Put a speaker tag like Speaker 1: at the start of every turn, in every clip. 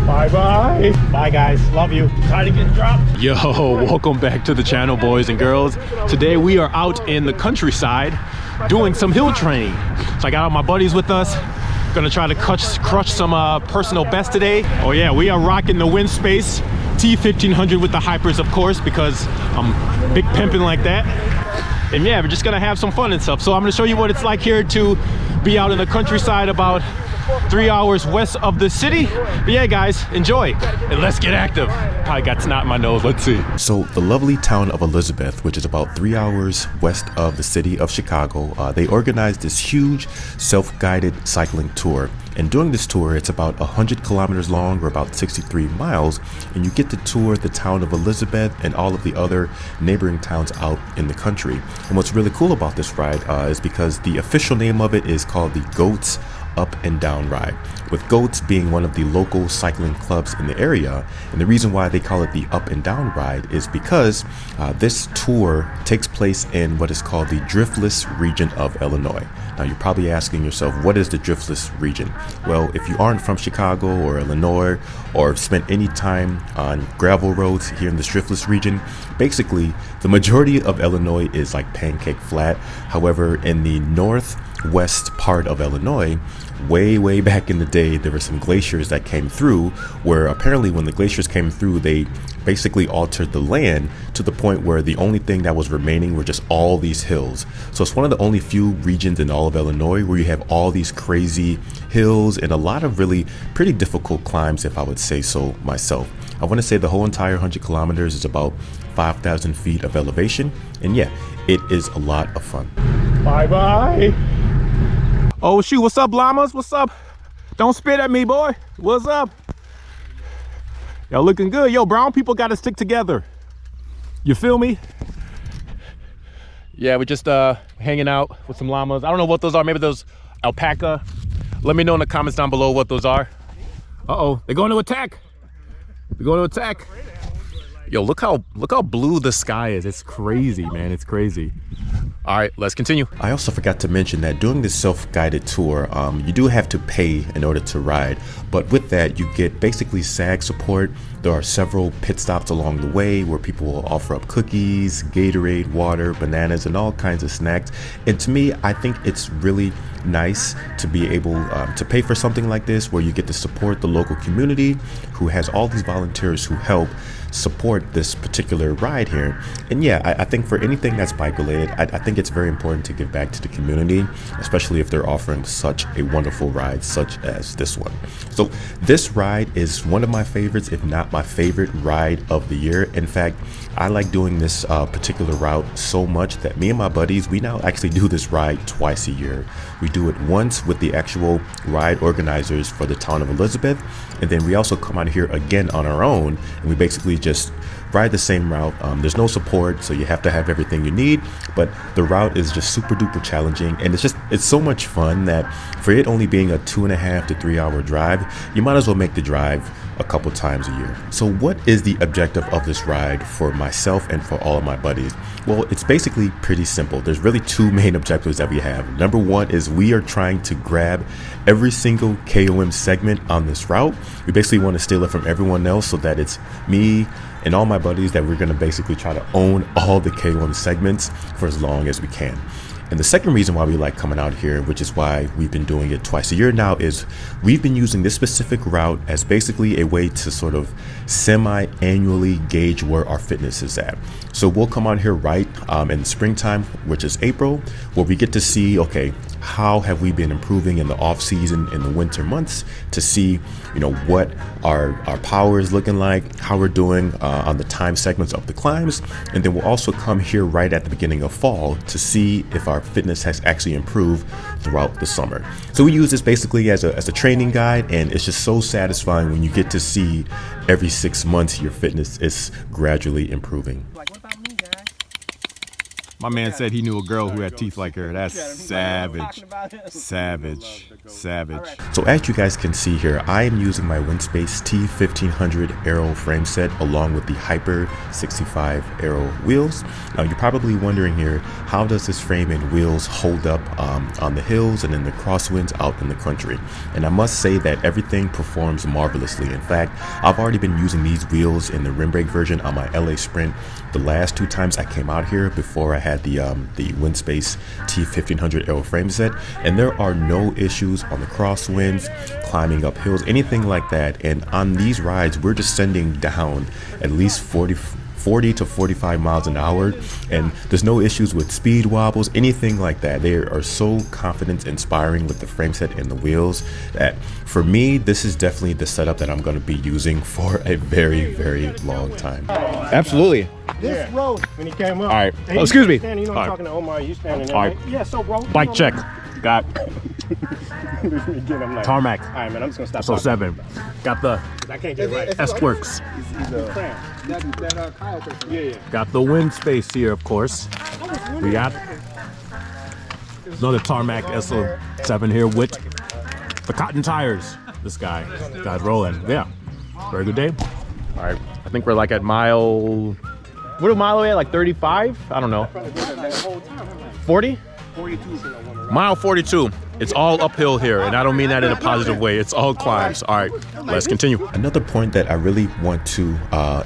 Speaker 1: Bye-bye. Bye, guys. Love you. Try to get dropped.
Speaker 2: Yo, welcome back to the channel, boys and girls. Today we are out in the countryside doing some hill training. So I got all my buddies with us. Gonna try to crush some personal best today. Oh yeah, we are rocking the Winspace T1500 with the hypers, of course, because I'm big pimping like that. And yeah, we're just gonna have some fun and stuff. So I'm gonna show you what it's like here to be out in the countryside about 3 hours west of the city. But yeah, guys, enjoy and let's get active. I got snot in my nose. Let's see.
Speaker 3: So the lovely town of Elizabeth, which is about 3 hours west of the city of Chicago, they organized this huge self-guided cycling tour. And during this tour, it's about 100 kilometers long, or about 63 miles, and you get to tour the town of Elizabeth and all of the other neighboring towns out in the country. And what's really cool about this ride is because the official name of it is called the Goats Up and Down Ride, with Goats being one of the local cycling clubs in the area. And the reason why they call it the Up and Down Ride is because this tour takes place in what is called the Driftless region of Illinois. Now you're probably asking yourself, what is the Driftless region? Well, if you aren't from Chicago or Illinois or spent any time on gravel roads here in the Driftless region, basically the majority of Illinois is like pancake flat. However, in the northwest part of Illinois, way back in the day, there were some glaciers that came through, where apparently when the glaciers came through, they basically altered the land to the point where the only thing that was remaining were just all these hills. So it's one of the only few regions in all of Illinois where you have all these crazy hills and a lot of really pretty difficult climbs, if I would say so myself. I want to say the whole entire 100 kilometers is about 5,000 feet of elevation, and yeah, it is a lot of fun.
Speaker 1: Bye-bye.
Speaker 2: Oh shoot, what's up, Llamas? What's up? Don't spit at me, boy. What's up? Y'all looking good. Yo, brown people gotta stick together. You feel me? Yeah, we're just hanging out with some llamas. I don't know what those are. Maybe those alpaca. Let me know in the comments down below what those are. Uh-oh, they're going to attack. They're going to attack. Yo, look how blue the sky is. It's crazy, man. It's crazy. All right, let's continue.
Speaker 3: I also forgot to mention that during this self-guided tour, you do have to pay in order to ride. But with that, you get basically SAG support. There are several pit stops along the way where people will offer up cookies, Gatorade, water, bananas, and all kinds of snacks. And to me, I think it's really nice to be able to pay for something like this, where you get to support the local community who has all these volunteers who help support this particular ride here. And yeah, I think for anything that's bike related, I think it's very important to give back to the community, especially if they're offering such a wonderful ride such as this one. So this ride is one of my favorites, if not my favorite ride of the year. In fact, I like doing this particular route so much that me and my buddies, we now actually do this ride twice a year. We do it once with the actual ride organizers for the town of Elizabeth, and then we also come out here again on our own, and we basically just ride the same route. There's no support, so you have to have everything you need, but the route is just super duper challenging, and it's so much fun that for it only being a 2.5 to 3 hour drive, you might as well make the drive a couple times a year. So what is the objective of this ride for myself and for all of my buddies? Well, it's basically pretty simple. There's really two main objectives that we have. Number one is we are trying to grab every single KOM segment on this route. We basically want to steal it from everyone else so that it's me and all my buddies that we're going to basically try to own all the KOM segments for as long as we can. And the second reason why we like coming out here, which is why we've been doing it twice a year now, is we've been using this specific route as basically a way to sort of semi-annually gauge where our fitness is at. So we'll come out here right in the springtime, which is April, where we get to see, okay, how have we been improving in the off season, in the winter months, to see, you know, what our power is looking like, how we're doing on the time segments of the climbs. And then we'll also come here right at the beginning of fall to see if our fitness has actually improved throughout the summer. So we use this basically as a training guide, and it's just so satisfying when you get to see every 6 months your fitness is gradually improving.
Speaker 2: My man said he knew a girl who had teeth like her. That's savage. Savage. Savage.
Speaker 3: So as you guys can see here, I am using my Winspace T1500 Aero frame set along with the Hyper 65 Aero wheels. Now you're probably wondering here, how does this frame and wheels hold up on the hills and in the crosswinds out in the country? And I must say that everything performs marvelously. In fact, I've already been using these wheels in the rim brake version on my LA Sprint the last 2 times I came out here before I had the Winspace T1500 Aero frame set, and there are no issues on the crosswinds, climbing up hills, anything like that. And on these rides, we're descending down at least 40 to 45 miles an hour, and there's no issues with speed wobbles, anything like that. They are so confidence inspiring with the frame set and the wheels that for me, this is definitely the setup that I'm going to be using for a very, very long time.
Speaker 2: Absolutely.
Speaker 1: This road, when he came up.
Speaker 2: All right. Oh, excuse me.
Speaker 1: Standing, you know, I'm talking to Omar. You standing there.
Speaker 2: All right.
Speaker 1: Right? Yeah, so, bro.
Speaker 2: Bike check. Got
Speaker 1: Like,
Speaker 2: tarmac.
Speaker 1: all right, man, I'm just going to stop.
Speaker 2: So 7. Got the
Speaker 1: I can't get it right.
Speaker 2: S-Works.
Speaker 1: Yeah.
Speaker 2: Got the Winspace here, of course. We got another tarmac SO7 here with the cotton tires. This guy's rolling. Yeah. Very good day. All right. I think we're like at mile. What a mile away? Like 35? I don't know. 40?
Speaker 1: 42.
Speaker 2: Mile 42. It's all uphill here, and I don't mean that in a positive way. It's all climbs. All right, let's continue.
Speaker 3: Another point that I really want to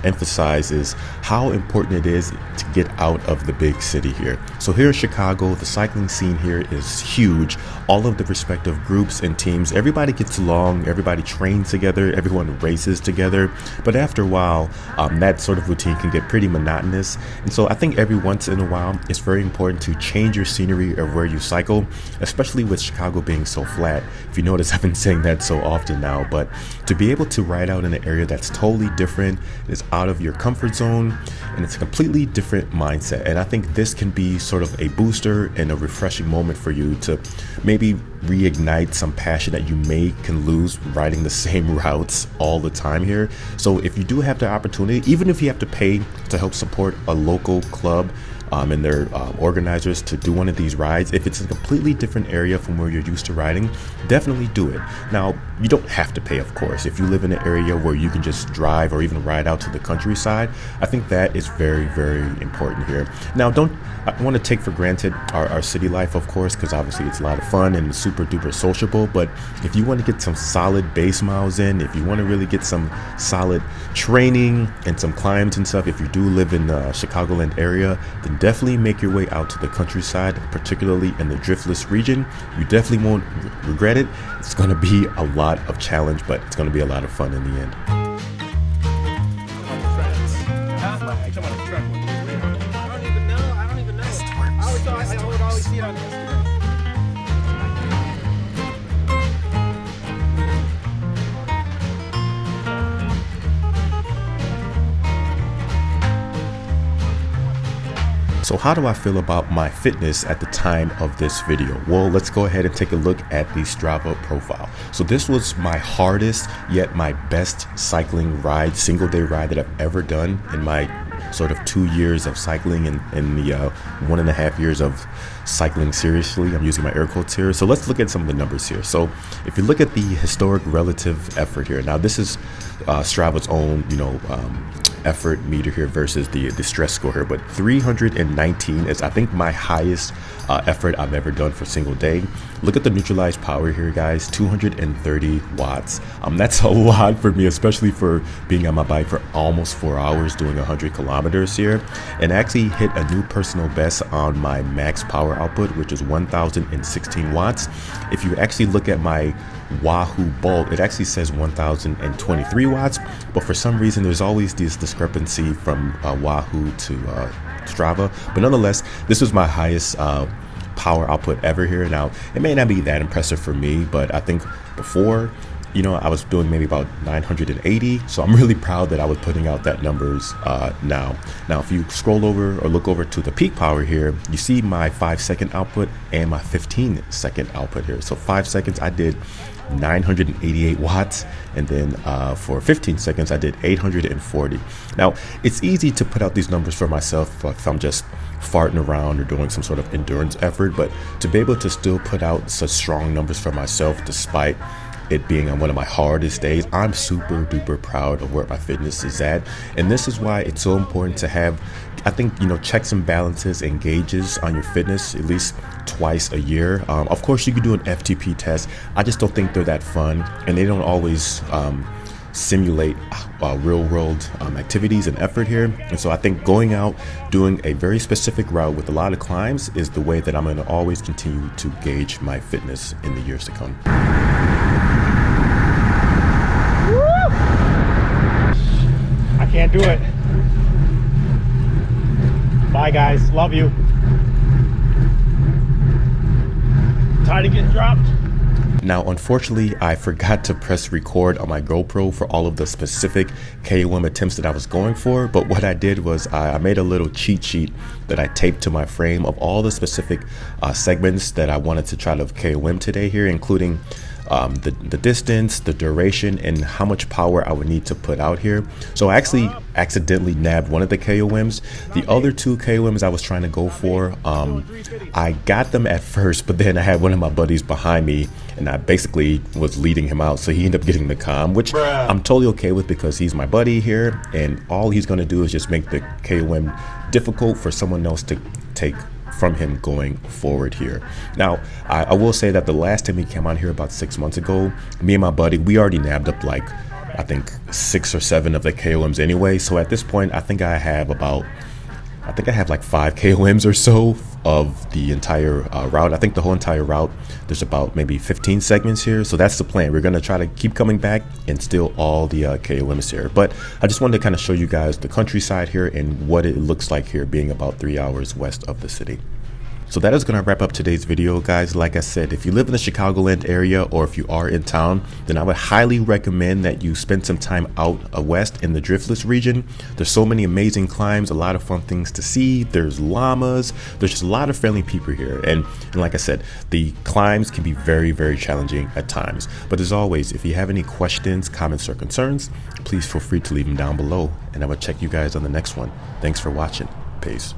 Speaker 3: emphasize is how important it is to get out of the big city here. So here in Chicago, the cycling scene here is huge. All of the respective groups and teams, everybody gets along, everybody trains together, everyone races together. But after a while, that sort of routine can get pretty monotonous. And so I think every once in a while, it's very important to change your scenery of where you cycle, especially with Chicago being so flat. If you notice, I've been saying that so often now, but to be able to ride out in an area that's totally different, is out of your comfort zone, and it's a completely different mindset. And I think this can be sort of a booster and a refreshing moment for you to maybe reignite some passion that you can lose riding the same routes all the time here. So if you do have the opportunity, even if you have to pay to help support a local club and their organizers to do one of these rides, if it's a completely different area from where you're used to riding, definitely do it. Now, you don't have to pay, of course. If you live in an area where you can just drive or even ride out to the countryside, I think that is very, very important here. Now, I want to take for granted our city life, of course, because obviously it's a lot of fun and super duper sociable, but if you want to get some solid base miles in, if you want to really get some solid training and some climbs and stuff, if you do live in the Chicagoland area, then definitely make your way out to the countryside, particularly in the driftless region. You definitely won't regret it. It's going to be a lot of challenge, but it's going to be a lot of fun in the end. So how do I feel about my fitness at the time of this video? Well, let's go ahead and take a look at the Strava profile. So this was my hardest yet my best cycling ride, single day ride that I've ever done in my sort of 2 years of cycling and the 1.5 years of cycling seriously. I'm using my air quotes here. So let's look at some of the numbers here. So if you look at the historic relative effort here, now this is Strava's own, effort meter here versus the stress score here, but 319 is I think my highest effort I've ever done for a single day. Look at the neutralized power here, guys, 230 watts. That's a lot for me, especially for being on my bike for almost 4 hours doing 100 kilometers here, and actually hit a new personal best on my max power output, which is 1016 watts. If you actually look at my Wahoo Bolt, it actually says 1023 watts, but for some reason there's always this discrepancy from Wahoo to Strava. But nonetheless, this was my highest power output ever here. Now, it may not be that impressive for me, but I think before, I was doing maybe about 980. So I'm really proud that I was putting out that numbers now. Now, if you scroll over or look over to the peak power here, you see my 5-second output and my 15-second output here. So 5 seconds, I did 988 watts, and then for 15 seconds I did 840. Now it's easy to put out these numbers for myself if I'm just farting around or doing some sort of endurance effort, but to be able to still put out such strong numbers for myself despite it being on one of my hardest days, I'm super duper proud of where my fitness is at. And this is why it's so important to have, I think, checks and balances and gauges on your fitness at least twice a year. Of course you could do an FTP test. I just don't think they're that fun, and they don't always simulate real world activities and effort here. And so I think going out doing a very specific route with a lot of climbs is the way that I'm going to always continue to gauge my fitness in the years to come.
Speaker 1: I can't do it. Bye guys, love you. Tired of getting dropped.
Speaker 3: Now, unfortunately, I forgot to press record on my GoPro for all of the specific KOM attempts that I was going for. But what I did was I made a little cheat sheet that I taped to my frame of all the specific segments that I wanted to try to KOM today here, including the distance, the duration, and how much power I would need to put out here. So I actually accidentally nabbed one of the KOMs. The other two KOMs I was trying to go for, I got them at first, but then I had one of my buddies behind me and I basically was leading him out, so he ended up getting the KOM, which I'm totally okay with because he's my buddy here, and all he's going to do is just make the KOM difficult for someone else to take from him going forward here. Now, I will say that the last time he came on here about 6 months ago, me and my buddy, we already nabbed up like, I think 6 or 7 of the KOMs anyway. So at this point, I think I have like 5 KOMs or so of the entire route. I think the whole entire route, there's about maybe 15 segments here. So that's the plan. We're going to try to keep coming back and steal all the KOMs here. But I just wanted to kind of show you guys the countryside here and what it looks like here being about 3 hours west of the city. So that is going to wrap up today's video, guys. Like I said, if you live in the Chicagoland area or if you are in town, then I would highly recommend that you spend some time out west in the Driftless region. There's so many amazing climbs, a lot of fun things to see. There's llamas. There's just a lot of friendly people here. And like I said, the climbs can be very, very challenging at times. But as always, if you have any questions, comments, or concerns, please feel free to leave them down below. And I will check you guys on the next one. Thanks for watching. Peace.